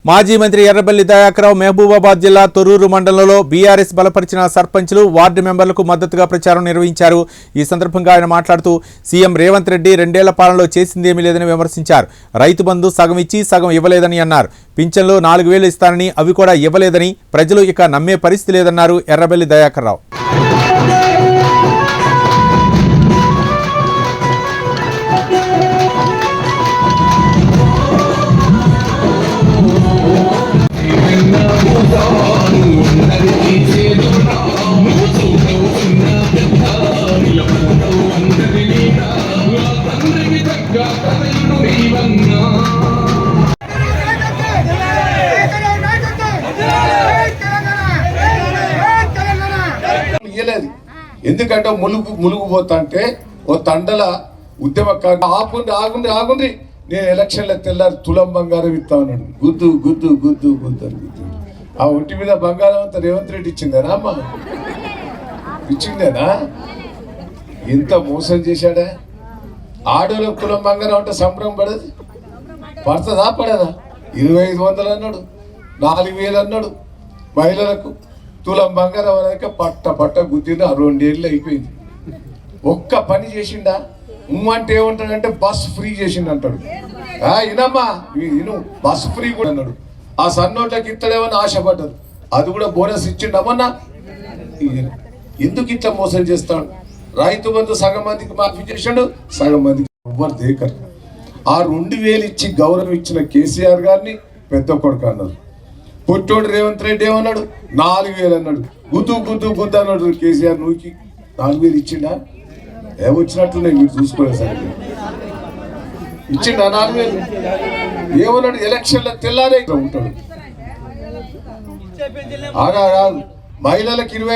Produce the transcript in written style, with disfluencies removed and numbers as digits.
మాజీ మంత్రి ఎర్రబెల్లి దయాకర్రావు మహబూబాబాద్ జిల్లా తొర్రూరు మండలంలో బీఆర్ఎస్ బలపరిచిన సర్పంచులు వార్డు మెంబర్లకు మద్దతుగా ప్రచారం నిర్వహించారు। ఈ సందర్భంగా ఆయన మాట్లాడుతూ సీఎం రేవంత్ రెడ్డి 2 ఏళ్ల పాలనలో చేసిందేమీ లేదని విమర్శించారు। రైతు బంధు సగం ఇచ్చి సగం ఇవ్వలేదని అన్నారు। పింఛన్లు 4000 ఇస్తానని అవి కూడా ఇవ్వలేదని ప్రజలు ఇక నమ్మే పరిస్థితి లేదన్నారు ఎర్రబెల్లి దయాకర్రావు। ఎందుకంటే ములుగు పోతా అంటే ఓ తండల ఉద్యమకారు ఆగుండ్రి నేను ఎలక్షన్ల తెల్లారి తులం బంగారం ఇస్తా ఉన్నాడు। గుద్దు గుద్దు గుద్దు గుద్దు గుద్దు ఆ ఒంటి మీద బంగారం అంతా రేవంత్ రెడ్డి ఇచ్చిందేనా అమ్మా? ఇచ్చిందేనా? ఎంత మోసం చేశాడా? ఆడోళ్ళకు తులం బంగారం అంటే సంబరం పడదు, పడుతుందా పడదా? 2500 అన్నాడు, 4000 అన్నాడు। మహిళలకు తులం బంగారం అనేక పట్ట గుద్దిన 2 ఏళ్ళు అయిపోయింది। ఒక్క పని చేసిండా? అంటే ఏమంటాడంటే బస్ ఫ్రీ చేసిండు అంటాడు। ఇనమ్మా ఇను బస్ ఫ్రీ కూడా అన్నాడు। ఆ సన్నోట్లకి ఇత్తడేమని ఆశపడ్డదు, అది కూడా బోనస్ ఇచ్చిండమన్నా। ఎందుకు ఇట్లా మోసం చేస్తాడు? రైతు బంధు సగం మందికి మాఫీ చేశాడు, సగం మందికి ఎవ్వరు దేకరు। ఆ 2000 ఇచ్చి గౌరవం ఇచ్చిన కేసీఆర్ గారిని పెద్ద కొడుకు అన్నారు। పుట్టోడు రేవంత్ రెడ్డి ఏమన్నాడు? 4000 అన్నాడు। గుద్దు గుద్దు గుద్దు అన్నాడు కేసీఆర్। నువ్వుకి 4000 ఇచ్చిండా? ఏమొచ్చినట్లున్నాయి మీరు చూసుకోలేదు సార్, ఇచ్చిండా 4000? ఏమన్నాడు? ఎలక్షన్ల తెల్లారే ఉంటాడు। మహిళలకు 20